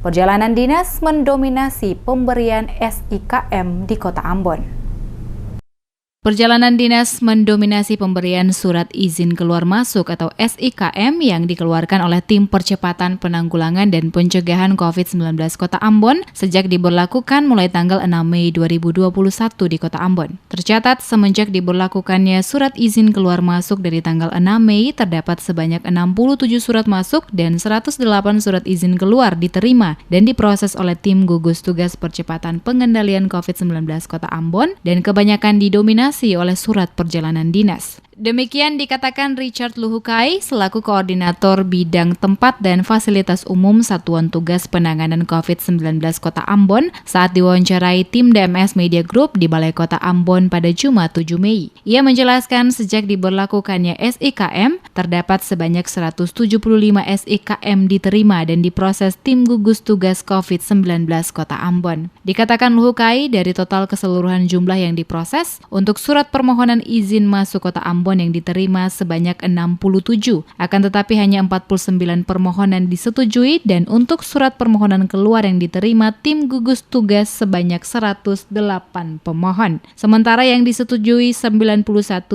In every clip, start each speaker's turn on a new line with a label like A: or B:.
A: Perjalanan dinas mendominasi pemberian SIKM di Kota Ambon. Perjalanan dinas mendominasi pemberian surat izin keluar masuk atau SIKM yang dikeluarkan oleh Tim Percepatan Penanggulangan dan Pencegahan COVID-19 Kota Ambon sejak diberlakukan mulai tanggal 6 Mei 2021 di Kota Ambon. Tercatat semenjak diberlakukannya surat izin keluar masuk dari tanggal 6 Mei terdapat sebanyak 67 surat masuk dan 108 surat izin keluar diterima dan diproses oleh Tim Gugus Tugas Percepatan Pengendalian COVID-19 Kota Ambon dan kebanyakan didominasi oleh surat perjalanan dinas. Demikian dikatakan Richard Luhukai selaku Koordinator Bidang Tempat dan Fasilitas Umum Satuan Tugas Penanganan COVID-19 Kota Ambon saat diwawancarai tim DMS Media Group di Balai Kota Ambon pada Jumat 7 Mei. Ia menjelaskan sejak diberlakukannya SIKM, terdapat sebanyak 175 SIKM diterima dan diproses tim gugus tugas COVID-19 Kota Ambon. Dikatakan Luhukai dari total keseluruhan jumlah yang diproses, untuk surat permohonan izin masuk Kota Ambon yang diterima sebanyak 67, akan tetapi hanya 49 permohonan disetujui dan untuk surat permohonan keluar yang diterima tim gugus tugas sebanyak 108 pemohon. Sementara yang disetujui 91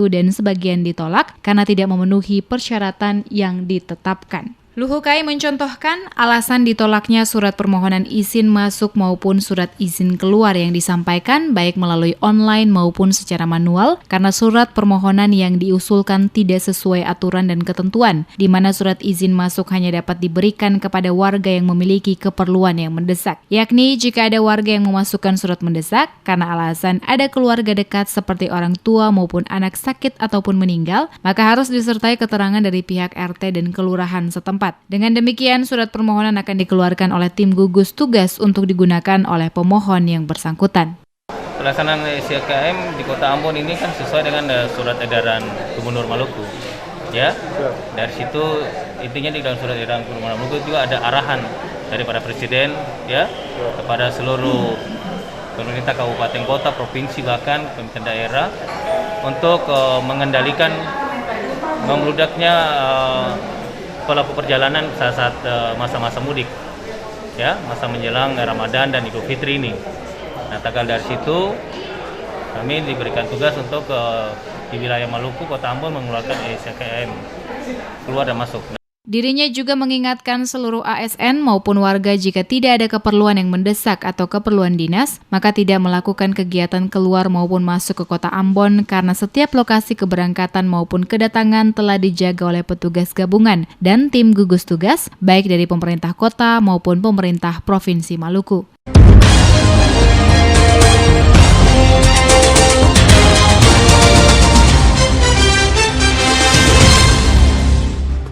A: dan sebagian ditolak karena tidak memenuhi persyaratan yang ditetapkan. Luhukai mencontohkan alasan ditolaknya surat permohonan izin masuk maupun surat izin keluar yang disampaikan baik melalui online maupun secara manual karena surat permohonan yang diusulkan tidak sesuai aturan dan ketentuan, di mana surat izin masuk hanya dapat diberikan kepada warga yang memiliki keperluan yang mendesak, yakni jika ada warga yang memasukkan surat mendesak karena alasan ada keluarga dekat seperti orang tua maupun anak sakit ataupun meninggal, maka harus disertai keterangan dari pihak RT dan kelurahan setempat. Dengan demikian, surat permohonan akan dikeluarkan oleh tim gugus tugas untuk digunakan oleh pemohon yang bersangkutan.
B: Pelaksanaan SIKM di Kota Ambon ini kan sesuai dengan surat edaran Gubernur Maluku. Ya, dari situ intinya di dalam surat edaran Gubernur Maluku juga ada arahan daripada Presiden ya kepada seluruh pemerintah kabupaten kota, provinsi bahkan pemerintah daerah untuk mengendalikan membludaknya pelaku perjalanan saat masa-masa mudik, ya, masa menjelang Ramadan dan Idul Fitri ini. Nah, dari situ kami diberikan tugas untuk di wilayah Maluku, Kota Ambon mengeluarkan SIKM keluar dan masuk.
A: Dirinya juga mengingatkan seluruh ASN maupun warga jika tidak ada keperluan yang mendesak atau keperluan dinas, maka tidak melakukan kegiatan keluar maupun masuk ke Kota Ambon karena setiap lokasi keberangkatan maupun kedatangan telah dijaga oleh petugas gabungan dan tim gugus tugas, baik dari pemerintah kota maupun pemerintah Provinsi Maluku.